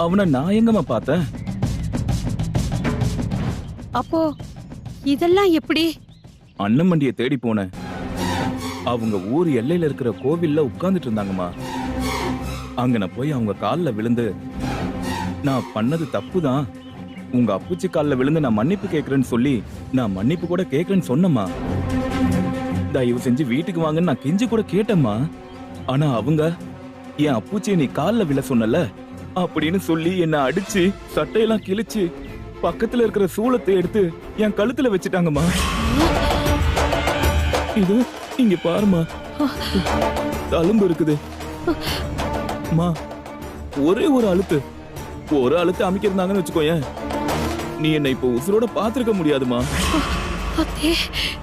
அவனை நான் எங்கம்மா பார்த்தேன்? அப்போ இதெல்லாம் எப்படி? அண்ணன் மண்டியை தேடி போனேன். அவங்க ஊர் எல்லையில இருக்கிற கோவில்ல உட்கார்ந்துட்டு இருந்தாங்கம்மா. அங்க நான் போய் அவங்க கால்ல விழுந்து, நான் பண்ணது தப்புதான், உங்க அப்புச்சி கால்ல விழுந்து நான் மன்னிப்பு கேட்கறேன்னு சொல்லி நான் மன்னிப்பு கூட கேட்கறேன்னு சொன்னம்மா. தயவு செஞ்சு வீட்டுக்கு வாங்கன்னு நான் கெஞ்சி கூட கேட்டேம்மா. ஆனா அவங்க என் அப்புச்சியை நீ கால்ல விழ சொன்னல அப்படின்னு சொல்லி என்ன அடிச்சு சட்டையெல்லாம் கிழிச்சு பக்கத்துல இருக்கிற சூளத்தை எடுத்து என் கழுத்துல வச்சுட்டாங்கம்மா. இது இங்க பாருமா, தழும்பு இருக்குது. அம்மா, ஒரே ஒரு அழுத்து அமைக்கிருந்தாங்கன்னு வச்சுக்கோயேன், நீ என்ன இப்ப உசுரோட பாத்துருக்க முடியாதுமா.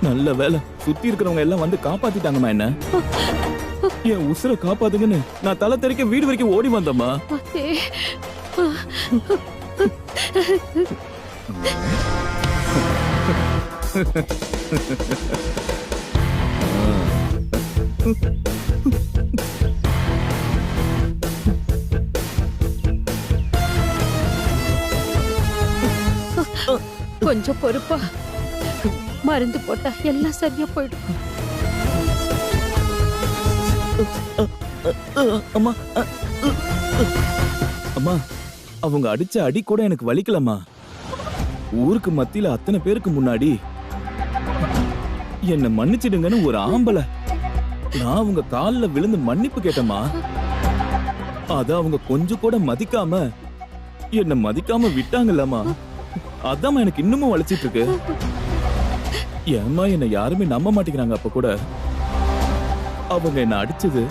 நல்ல வேலை சுத்தி இருக்கிறவங்க எல்லாம் வந்து காப்பாத்திட்டாங்கம்மா. என்ன என் உசுரை காப்பாத்துங்கன்னு நான் தலை தெறிக்க வீடு வரைக்கும் ஓடி வந்தம்மா. கொஞ்சம் பொறுப்பா, மருந்து போட்டா எல்லாம் சரியா போயிடும். அம்மா அம்மா, அவங்க அடிச்ச அடி கூட எனக்கு வலிக்கலம்மா. ஊருக்கு மத்தியில அத்தனை பேருக்கு முன்னாடி என்ன மன்னிச்சிடுங்கன்னு ஒரு ஆம்பளை நான் அவங்க கால்ல விழுந்து மன்னிப்பு கேட்டம்மா. அத அவங்க கொஞ்சம் கூட மதிக்காம என்ன மதிக்காம விட்டாங்கல்லம்மா. அதான் எனக்கு இன்னமும் வலிச்சிட்டு இருக்கு. ஏம்மா என்ன யாருமே நம்ப மாட்டேங்கிறாங்க. அப்ப கூட அவங்க என்ன அடிச்சது,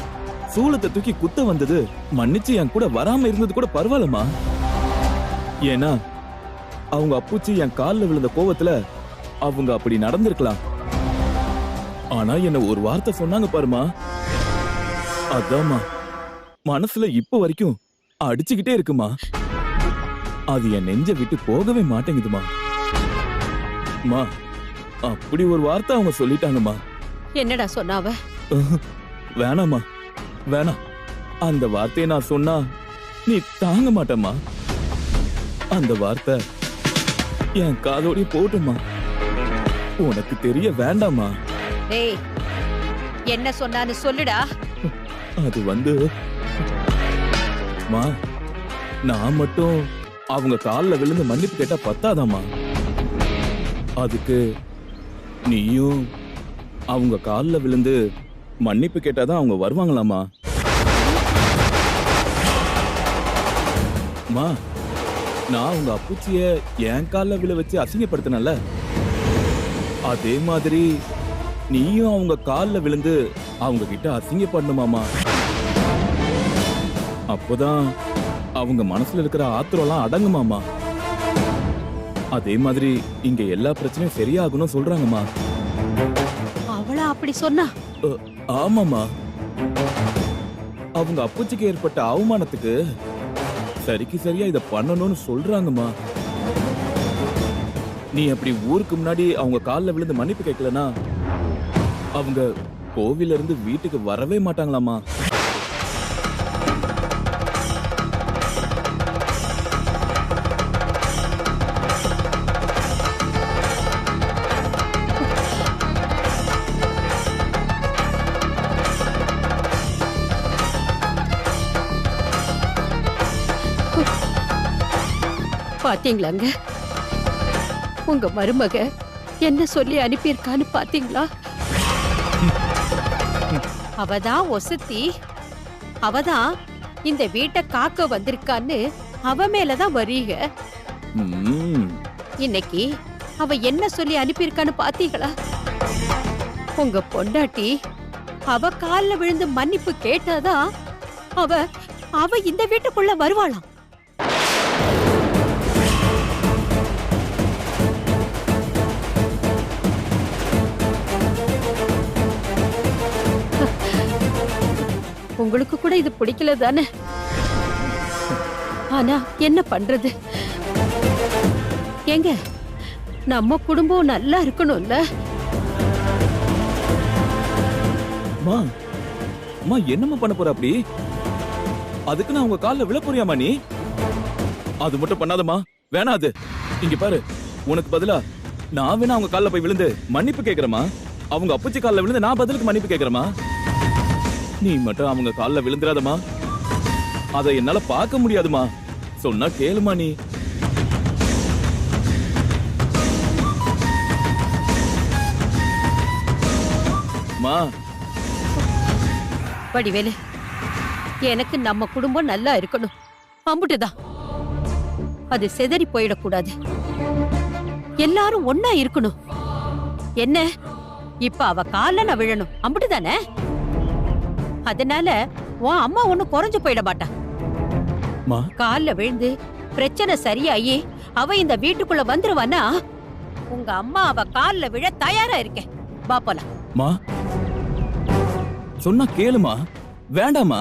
சூளத்தை தூக்கி குத்த வந்தது, மன்னிச்சு என் கூட வராம இருந்தது கூட பரவாயில்லம்மா. ஏன்னா அவங்க அப்புச்சி என் கால்ல விழுந்த கோவத்துல அவங்க அப்படி நடந்திருக்கலாம். ஆனா என்ன ஒரு வார்த்தை சொன்னாங்க பாருமா, அதாம்மா மனசுல இப்ப வரைக்கும் அடிச்சுக்கிட்டே இருக்குமா. அது என் நெஞ்ச விட்டு போகவே மாட்டேங்குதுமா. மா, அப்படி ஒரு வார்த்தை அவங்க சொல்லிட்டாங்கம்மா. என்னடா சொன்னாவ? வேணாமா, வேணாம். அந்த வார்த்தையை நான் சொன்னா நீ தாங்க மாட்டம்மா. அந்த வார்த்தை என் காதோடி போட்டுமா, உனக்கு தெரிய வேண்டாமா. டேய், என்ன சொன்னான்னு சொல்லுடா. அது வந்து மா, நான் மட்டும் அவங்க கால்ல விழுந்து மன்னிப்பு கேட்டா பத்தாதாமா. அதுக்கு நீயும் அவங்க கால்ல விழுந்து மன்னிப்பு கேட்டாதான் அவங்க வருவாங்களாமா. மா, நான் உங்க அப்புச்சிய என் கால்ல விழ வச்சு அசிங்கப்படுத்தினல, அதே மாதிரி நீயும் அவங்க கால்ல விழுந்து அவங்க கிட்ட அசிங்கப்படணுமாமா. அப்போதான் அவங்க மனசுல இருக்கிற ஆத்திரம்லாம் அடங்குமாமா. அதே மாதிரி இங்க எல்லா பிரச்சனையும் சரியாகணும் சொல்றாங்கம்மா. அவளா அப்படி சொன்னா? ஆமாமா, அவங்க அப்புச்சிக்கு ஏற்பட்ட அவமானத்துக்கு சரிக்கு சரியா இத பண்ணணும்னு சொல்றாங்கம்மா. நீ அப்படி ஊருக்கு முன்னாடி அவங்க கால்ல விழுந்து மன்னிப்பு கேட்கலனா அவங்க கோவில்ல இருந்து வீட்டுக்கு வரவே மாட்டாங்களாமா. பாத்தீங்களாங்க, உங்க மருமக என்ன சொல்லி அனுப்பியிருக்கான்னு பாத்தீங்களா? அவதான் ஒசத்தி, அவதான் இந்த வீட்டை காக்க வந்திருக்கான்னு அவ மேலதான் வரீங்க. இன்னைக்கு அவ என்ன சொல்லி அனுப்பியிருக்கான்னு பாத்தீங்களா? உங்க பொண்டாட்டி அவ கால்ல விழுந்து மன்னிப்பு கேட்டாதான் அவ அவ இந்த வீட்டுக்குள்ள வருவாளாம். உங்களுக்கு கூட இது பிடிக்கல தானே? ஆனா என்ன பண்றது? ஏங்க, நம்ம குடும்பம் நல்லா இருக்கணும்ல. அம்மா, அம்மா என்னம்மா பண்ண போற அப்படி? அதுக்கு நான் உங்க கால்ல விழ போறியாமா நீ? அது மட்டும் பண்ணாதம்மா, வேணாம் அது. இங்க பாரு, உனக்கு பதிலா நான் வேணா அவங்க கால்ல போய் விழுந்து மன்னிப்பு கேக்குறேமா. அவங்க அப்பச்சி கால்ல விழுந்து நான் பதிலுக்கு மன்னிப்பு கேக்குறேமா. நீ மட்டும் அவங்க கால்ல விழுந்துடாதம்மா. அதை என்னால பார்க்க முடியாதுமா. சொன்னா கேளுமா நீ. மா வடிவேலு, எனக்கு நம்ம குடும்பம் நல்லா இருக்கணும், அம்புட்டுதான். அது சிதறி போயிடக்கூடாது. எல்லாரும் ஒன்னா இருக்கணும். என்ன இப்ப அவ கால்ல நான் விழணும், அம்புட்டுதானே? அதனால உன் அம்மா ஒண்ணும் குறைஞ்சு போயிட மாட்டா. மா, கால்ல விழுந்து பிரச்சனை சரியாயி அவ இந்த வீட்டுக்குள்ள வந்துருவானா, உங்க அம்மா அவ கால்ல விழ தயாரா இருக்கேன். வா போலாம். மா சொன்னா கேளுமா. வேண்டாமா,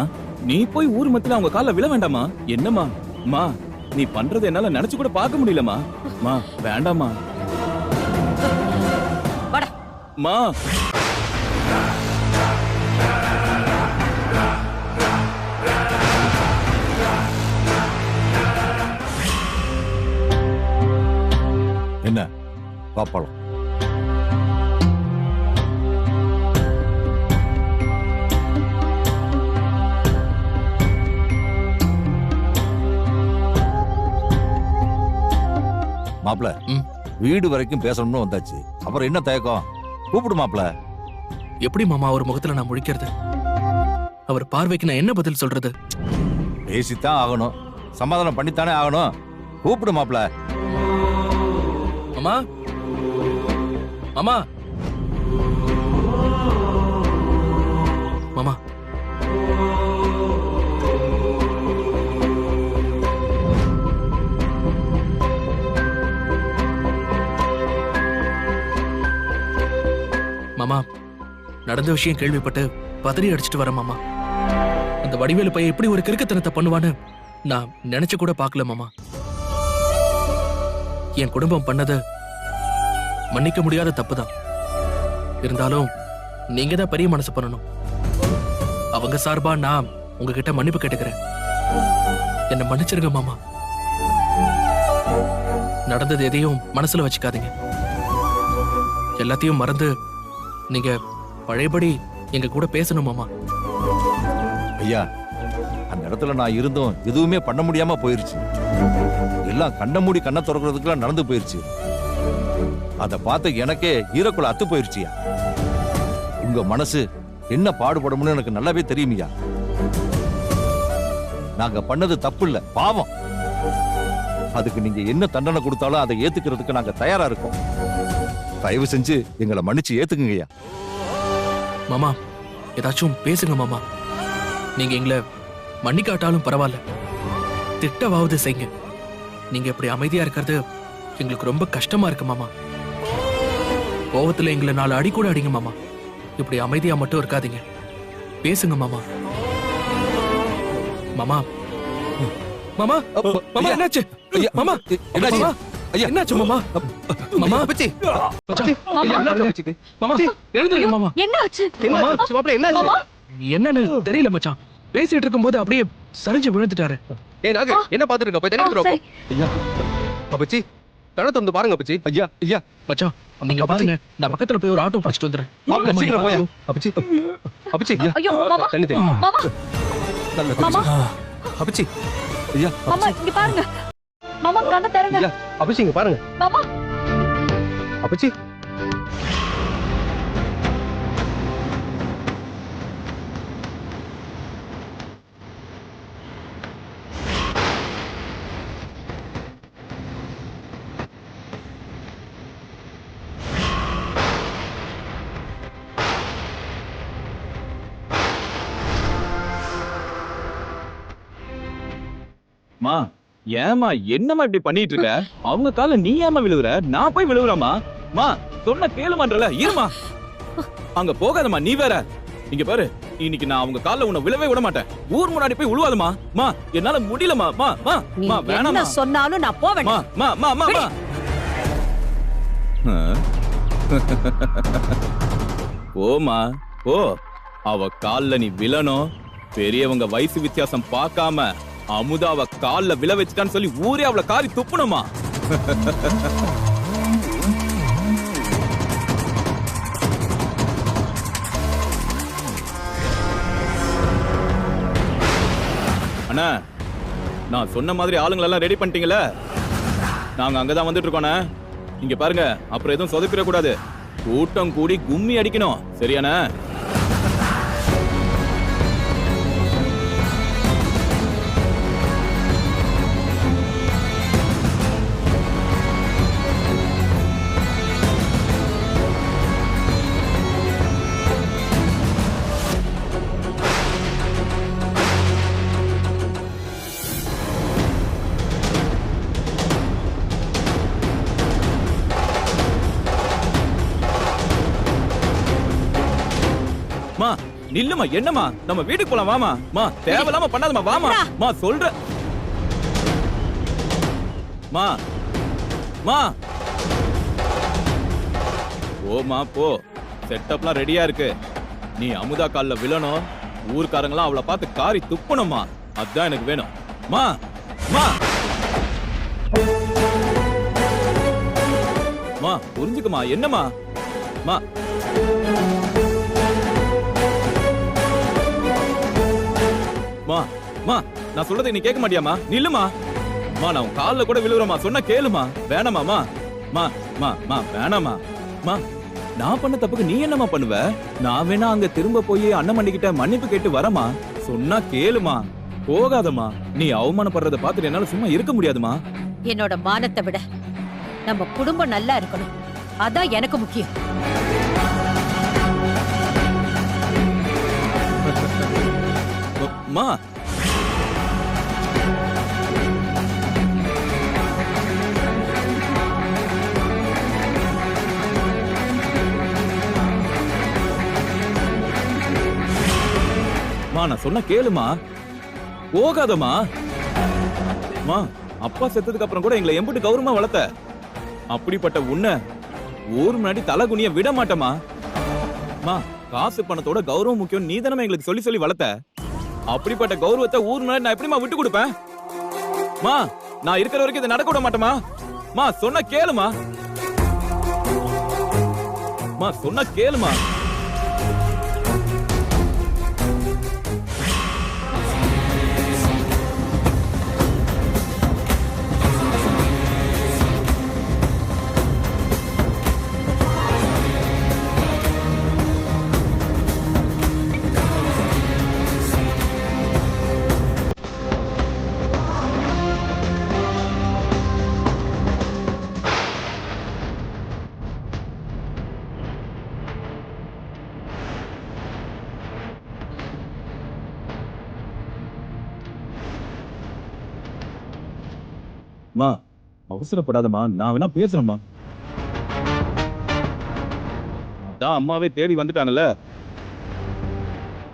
நீ போய் ஊர் மத்தியில அவங்க கால்ல விழ வேண்டாமா. என்னம்மா மா, நீ பண்றது என்னால நினைச்சு கூட பார்க்க முடியலமா. மா வேண்டாமா. வாடா. மா என்ன பாப்பாளம்? மாப்பிள, வீடு வரைக்கும் பேசணும்னு வந்தாச்சு, அப்புறம் என்ன தயக்கம்? கூப்பிடு மாப்பிள. எப்படி மாமா அவர் முகத்துல நான் முழிக்கிறது? அவர் பார்வைக்கு நான் என்ன பதில் சொல்றது? பேசித்தான் ஆகணும், சமாதானம் பண்ணித்தானே ஆகணும். கூப்பிடு மாப்பிள. மாமா, மாமா, மாமா. மாமா, நடந்த விஷயம் கேள்விப்பட்டு பதறி அடிச்சிட்டு வரேன் மாமா. அந்த வடிவேலு பையன் எப்படி ஒரு கிறுக்குத்தனத்தை பண்ணுவான்னு நான் நினைச்சு கூட பார்க்கல மாமா. என் குடும்பம் பண்ணது மன்னிக்க முடியாத தப்புதான். இருந்தாலும் நீங்க தான் பெரிய மனசு பண்ணணும். அவங்க சார்பா நான் உங்ககிட்ட மன்னிப்பு கேட்டுக்கிறேன். என்ன மன்னிச்சிருங்க மாமா. நடந்தது எதையும் மனசுல வச்சுக்காதீங்க. எல்லாத்தையும் மறந்து நீங்க பழையபடி எங்க கூட பேசணும் மாமா. ஐயா, அந்த இடத்துல நான் இருந்தும் எதுவுமே பண்ண முடியாம போயிருச்சு. எல்லாம் கண்ண மூடி கண்ணை திறக்கிறதுக்குலாம் நடந்து போயிருச்சு. அதை பார்த்து எனக்கே ஈரக்குள்ள அத்து போயிருச்சியா. உங்க மனசு என்ன பாடுபடும்னு எனக்கு நல்லாவே தெரியுமியா. நாங்க பண்ணது தப்பு இல்ல, பாவம். அதுக்கு நீங்க என்ன தண்டனை கொடுத்தாலும் அதை ஏத்துக்கிறதுக்கு நாங்க தயாரா இருக்கோம். தயவு செஞ்சு எங்களை மன்னிச்சு ஏத்துக்குங்கய்யா. மாமா, ஏதாச்சும் பேசுங்க மாமா. நீங்க எங்களை மன்னிக்காட்டாலும் பரவாயில்ல, திட்டவாவது செய்யுங்க. நீங்க இப்படி அமைதியா இருக்கிறது எங்களுக்கு ரொம்ப கஷ்டமா இருக்கு மாமா. கோவத்துல எங்களை 4 அடி கூட அடிங்க மாமா. இப்படி அமைதியா மட்டும் இருக்காதீங்க, பேசுங்க மாமா. மாமா, மாமா, மாமா, என்னாச்சு? மாமா, என்னாச்சு? ஐயா, என்னாச்சு மாமா? மாமா, பச்சி, மாமா, எழுந்துருங்க மாமா. என்னாச்சு? என்னன்னு தெரியல மச்சான். பேசிட்டு இருக்கும்போது அப்படியே சரிஞ்சு விழுந்துட்டாரு. என்ன பாத்துட்டு இருக்க? போய் தண்ணி எடுத்துட்டு வா. ஐயா, அப்பச்சி கண்ணை திறந்து பாருங்க அப்பச்சி. ஐயா, ஐயா, மச்சான் நீங்க பாருங்க, நான் பக்கத்துல போய் ஒரு ஆட்டோ பிடிச்சிட்டு வந்துடுறேன். மாப்பிள்ளை சீக்கிரம் போயா. அப்பச்சி, அப்பச்சி, ஐயோ மாமா, தண்ணி தண்ணி. மாமா, நல்ல மாமா, அப்பச்சி. ஐயா, மாமா இங்க பாருங்க. மாமா கண்ணை திறங்க. ஐயா, அப்பச்சி இங்க பாருங்க. மாமா, அப்பச்சி. மா, ஏமா என்னம்மா இப்படி பண்ணிட்டு இருக்க? அவங்க கால நீ ஏமா விழுவுற? நான் போய் விழுவுறமா? மா சொன்ன கேளுமான்றல. இருமா, அங்க போகாதம்மா. நீ வேற. இங்க பாரு, இன்னைக்கு நான் அவங்க கால்ல உன்னை விழவே விட மாட்டேன். ஊர் முன்னாடி போய் விழுவாதமா. மா என்னால முடியலமா. மா மா நீ மா என்ன வேணாமா. சொன்னாலும் நான் போவேன். மா மா மா மா மா. போமா போ. அவ கால்ல நீ விழணும். பெரியவங்க வயசு வித்தியாசம் பார்க்காம அமுதாவ கால்ல விழ வச்சுட்டான்னு சொல்லி ஊரே அவளை காரி துப்பணுமா? அண்ணா, நான் சொன்ன மாதிரி ஆளுங்களெல்லாம் ரெடி பண்ணிட்டீங்களே? நாங்க அங்கதான் வந்துட்டு இருக்கோண்ணே. இங்க பாருங்க, அப்புறம் எதுவும் சொதப்பிட கூடாது. கூட்டம் கூடி கும்மி அடிக்கணும், சரியாண்ணே? மா நில்லுமா, என்னமா? நம்ம வீட்டுக்கு போலாம், வாமா. மா தேவையில்லாம பண்ணாதமா, வாமா. மா சொல்ற. மா மா ஓமா போ. செட்டப்லாம் ரெடியா இருக்கு. நீ அமுதா கால்ல விழணும். ஊர்க்காரங்களாம் அவளை பார்த்து காரி துப்பணுமா. அதான் எனக்கு வேணும். மா மா மா புரிஞ்சுக்குமா, என்னமா? மா மா மா நான் சொல்றதை நீ கேட்க மாட்டியாமா? நில்லுமா. மா நான் உன் கால்ல கூட விழுறமா, சொன்னா கேளுமா. வேணாமா மா மா மா மா வேணாமா. மா நான் பண்ண தப்புக்கு நீ என்னமா பண்ணுவ? நான் வேணா அங்க திரும்ப போய் அண்ணன் மண்டிக்கிட்ட மன்னிப்பு கேட்டு வரமா. சொன்னா கேளுமா, போகாதமா. நீ அவமானப்படுறத பார்த்துட்டு என்னால சும்மா இருக்க முடியாதுமா. என்னோட மானத்தை விட நம்ம குடும்பம் நல்லா இருக்கணும், அதான் எனக்கு முக்கியம். மா மா நான் சொன்ன கேளுமா, போகாதமா. மா அப்பா செத்ததுக்கு அப்புறம் கூட எங்களை எம்பிட்டு கௌரவமா வளர்த்த. அப்படிப்பட்ட உன்னை ஊர் முன்னாடி தலை குனிய விட மாட்டமா. மா காசு பணத்தோட கௌரவம் முக்கியம் நீ தானே எங்களுக்கு சொல்லி சொல்லி வளர்த்த. அப்படிப்பட்ட கௌரவத்தை ஊர் முன்னாடி நான் எப்படிமா விட்டு கொடுப்பேன்? மா நான் இருக்கிற வரைக்கும் இதை நடக்க விட மாட்டேமா. மா சொன்ன கேளுமா. மா சொன்ன கேளுமா. மா அவசரப்படாதமா, நான் வேணா பேசுறேம்மா. அதான் அம்மாவே தேடி வந்துட்டாங்கல்ல,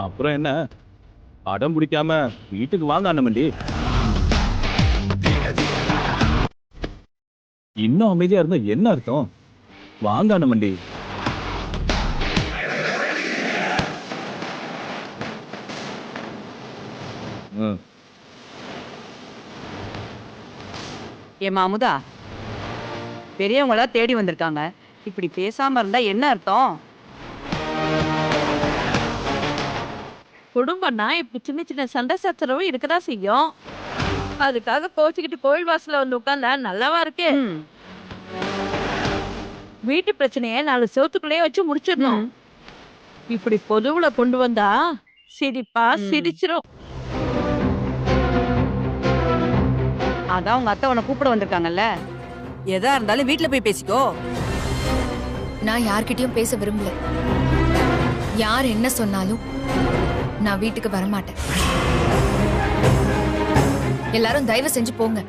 அப்புறம் என்ன? அடம் பிடிக்காம வீட்டுக்கு வாங்க அண்ணமண்டி. இன்னும் அமைதியா இருந்தா என்ன அர்த்தம்? வாங்க அண்ணமண்டி. ஏமா அமுதா, பெரியவங்களா தேடி வந்திருக்காங்க, இப்படி பேசாம இருந்தா என்ன அர்த்தம்? குடும்பம்னா இப்படி சின்ன சின்ன சண்டை சச்சரவும் இருக்கதான் செய்யும். அதுக்காக கோச்சுக்கிட்டு கோயில் வாசல்ல வந்து உட்கார்ந்தா நல்லாவா இருக்கு? வீட்டு பிரச்சனைய 4 செவத்துக்குள்ளேயே வச்சு முடிச்சிடணும். இப்படி பொதுவுல கொண்டு வந்தா சிரிப்பா சிரிச்சிரும். அதான் உங்க அத்தை உன்னை கூப்பிட வந்திருக்காங்கல்ல, எதா இருந்தாலும் வீட்டுல போய் பேசிக்கோ. நான் யார்கிட்டயும் பேச விரும்பல. யார் என்ன சொன்னாலும் நான் வீட்டுக்கு வரமாட்டேன். எல்லாரும் தயவு செஞ்சு போங்க.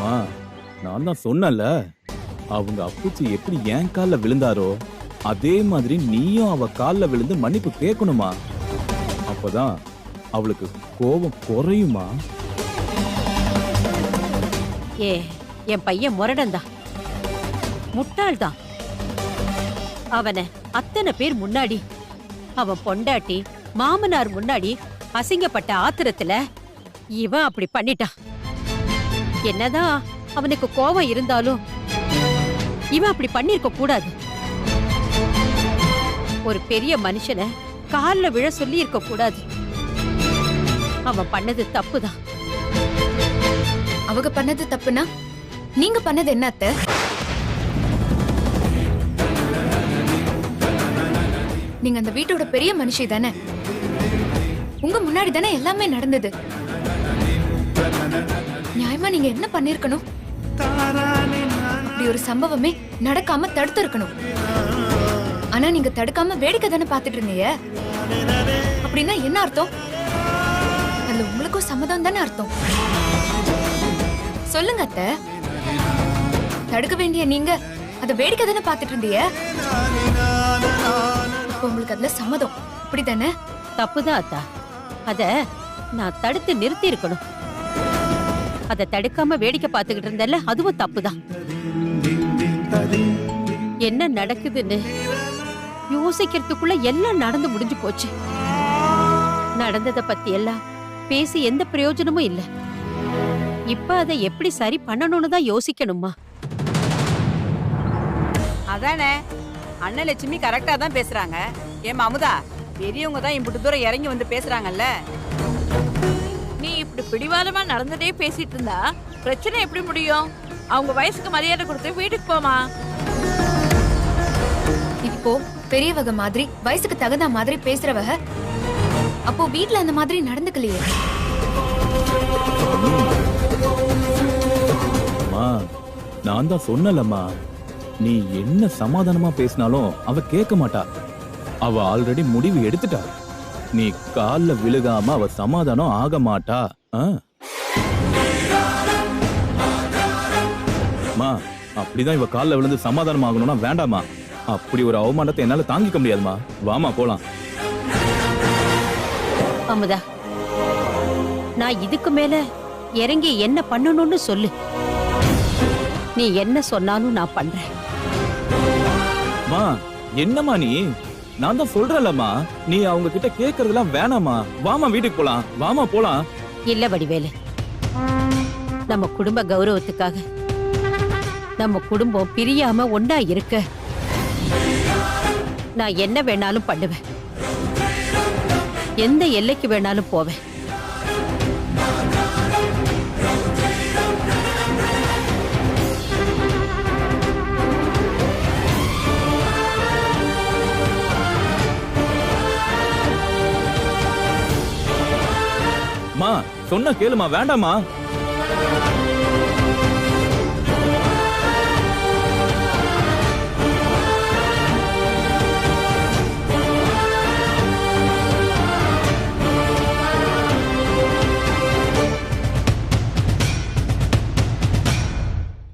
மா நான் தான் சொன்னல, அவங்க அப்புச்சி எப்படி என் கால்ல விழுந்தாரோ அதே மாதிரி நீயும் அவ கால்ல விழுந்து மன்னிப்பு கேட்கணுமா. அப்பதான் அவளுக்கு கோபம் குறையுமா. என் பையன் முரடன்தான், முட்டாள்தான். அவனை அத்தனை பேர் முன்னாடி அவன் பொண்டாட்டி மாமனார் முன்னாடி அசிங்கப்பட்ட ஆத்திரத்துல இவன் அப்படி பண்ணிட்டான். என்னதான் அவனுக்கு கோபம் இருந்தாலும் இவன் அப்படி பண்ணிருக்க கூடாது. ஒரு பெரிய மனுஷனை கால்ல விழ சொல்லி இருக்க கூடாது. அவன் பண்ணது தப்புதான். அவங்க பண்ணது தப்புனா நீங்க பண்ணது என்ன அத்தை? நீங்க அந்த வீட்டோட பெரிய மனுஷி தானே. உங்க முன்னாடி தானே எல்லாமே நடந்தது. நியாயமா நீங்க என்ன பண்ணிருக்கணும்? அப்படி ஒரு சம்பவமே நடக்காம தடுத்து இருக்கணும். ஆனா நீங்க தடுக்காம வேடிக்கை தானே பாத்துட்டு இருந்தீங்க. அப்படின்னா என்ன அர்த்தம்? அதுல உங்களுக்கும் சம்மதம் தானே அர்த்தம். சொல்லுங்க அத்தை. தடுக்க வேண்டிய நீங்க அத வேடிக்கை தானே பாத்துட்டு இருந்தீங்க. இப்ப உங்களுக்கு அதுல சம்மதம் அப்படித்தானே? தப்புதான் அத்தா. அத நான் தடுத்து நிறுத்தி இருக்கணும். அத தடுக்காம வேடிக்கை பார்த்துக்கிட்டு இருந்தேன்ல, அதுவும் தப்புதான். என்ன நடக்குதுன்னு யோசிக்கிறதுக்குள்ள எல்லாம் நடந்து முடிஞ்சு போச்சு. நடந்தத பத்தி எல்லாம் பேசி எந்த பிரயோஜனமும் இல்ல. இப்ப அதை எப்படி சரி பண்ணணும்னு தான் யோசிக்கணுமா? அதானே அண்ணலட்சுமி கரெக்டா தான் பேசுறாங்க. ஏன் அமுதா, பெரியவங்க தான் இம்புட்டு தூரம் இறங்கி வந்து பேசுறாங்கல்ல. நீ இப்படி பிடிவாதமா நடந்ததே பேசிட்டு இருந்தா பிரச்சனை எப்படி முடியும்? அவங்க வயசுக்கு மரியாதை கொடுத்து வீட்டுக்கு போமா. இப்போ பெரியவங்க மாதிரி வயசுக்கு தகுந்த மாதிரி பேசுறவங்க அப்போ வீட்ல அந்த மாதிரி நடந்துக்கலையே. அம்மா, நான் தான் சொன்னலம்மா, நீ என்ன சமாதானமா பேசினாலும் அவ கேட்க மாட்டா. அவ ஆல்ரெடி முடிவு எடுத்துட்டா. நீ கால்ல விழுகாம அவ சமாதானம் ஆக மாட்டா. அம்மா, அப்படிதான் இவ கால்ல விழுந்து சமாதானம் ஆகணும்னா வேண்டாமா? அப்படி ஒரு அவமானத்தை என்னால தாங்கிக்க முடியாதுமா. வாமா போலாம். அமுதா, நான் இதுக்கு மேல இறங்கி என்ன பண்ணணும்னு சொல்லு. நீ என்ன சொன்னாலும் நான் பண்றேன். மா, என்னம்மா நீ? நான் தான் சொல்றேன்லம்மா, நீ அவங்க கிட்ட கேக்குறதெல்லாம் வேணாமா. வாமா வீட்டுக்கு போலாம். வாமா போலாம். இல்ல வடிவேலு, நம்ம குடும்ப கௌரவத்துக்காக நம்ம குடும்பம் பிரியாம ஒண்ணா இருக்க நான் என்ன வேணாலும் பண்ணுவேன். எந்த எல்லைக்கு வேணாலும் போவேன். மா, சொன்ன கேளுமா. வேண்டாமா?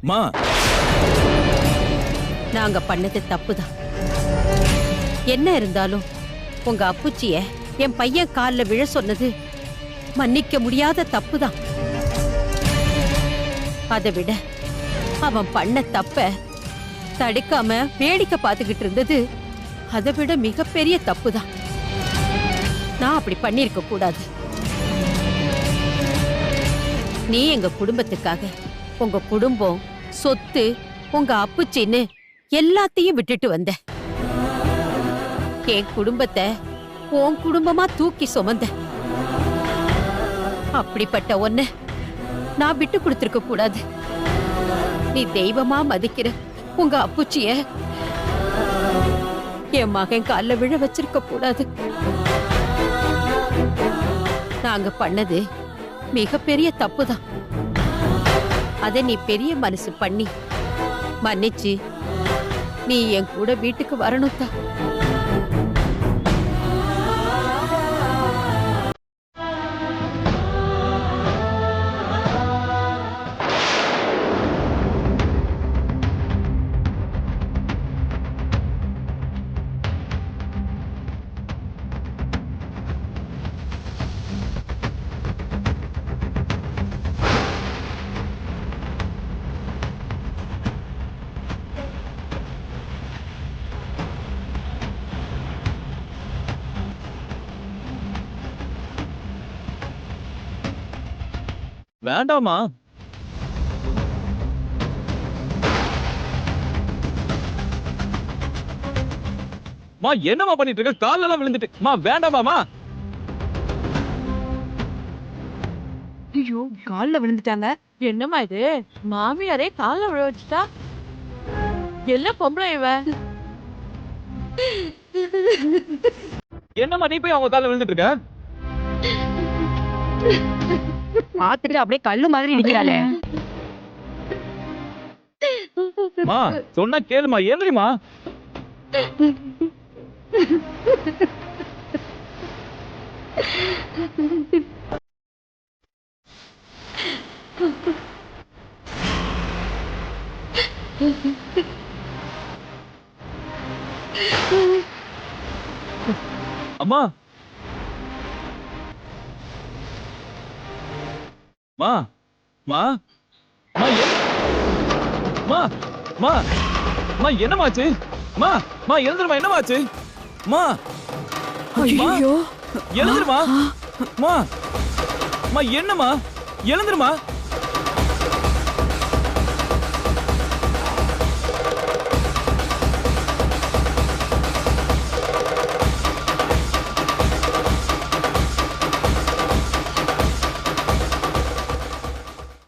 மா, நாங்க பண்ணது தப்புதான். என்ன இருந்தாலும் உங்க அப்புச்சிய என் பையன் கால்ல விழ சொன்னது மன்னிக்க முடியாத தப்புதான். அதை விட அவன் பண்ண தப்ப தடுக்காம வேடிக்கை பார்த்துக்கிட்டு இருந்தது அதை விட மிகப்பெரிய தப்புதான். நான் அப்படி பண்ணிருக்க கூடாது. நீ எங்க குடும்பத்துக்காக உங்க குடும்பம், சொத்து, உங்க அப்புச்சின்னு எல்லாத்தையும் விட்டுட்டு வந்த. என் குடும்பத்தை உன் குடும்பமா தூக்கி சுமந்த. அப்படிப்பட்ட ஒன்ன நான் விட்டு கொடுத்திருக்க கூடாது. நீ தெய்வமா மதிக்கிற உங்க அப்புச்சிய என் மகன் கால்ல விழ வச்சிருக்க கூடாது. நாங்க பண்ணது மிகப்பெரிய தப்புதான். அத நீ பெரிய மனசு பண்ணி மன்னிச்சு நீ என் கூட வீட்டுக்கு வரணும் தான். வேண்டாமா. மா என்னமா பண்ணிட்டு இருக்க? கால்ல எல்லாம் விழுந்துட்டு. மா வேண்டாமாமா. ஐயோ கால்ல விழுந்துட்டாங்க. என்னம்மா இது மாமியாரே கால்ல விழ வச்சுட்டா. என்ன பொம்பளை இவ? என்னமா நீ போய் அவங்க கால்ல விழுந்துட்டு இருக்க? பாத்துட்டு அப்படியே கல்லு மாதிரி நிக்கிறாளே. மா சொன்னா கேளுமா, ஏன்றிமா? அம்மா மா மா மா மா மா மா என்னமாச்சு? மா மா எழுந்துருமா, என்னமாச்சு? மா ஐயோ எழுந்துருமா. மா மா என்னமா எழுந்துருமா.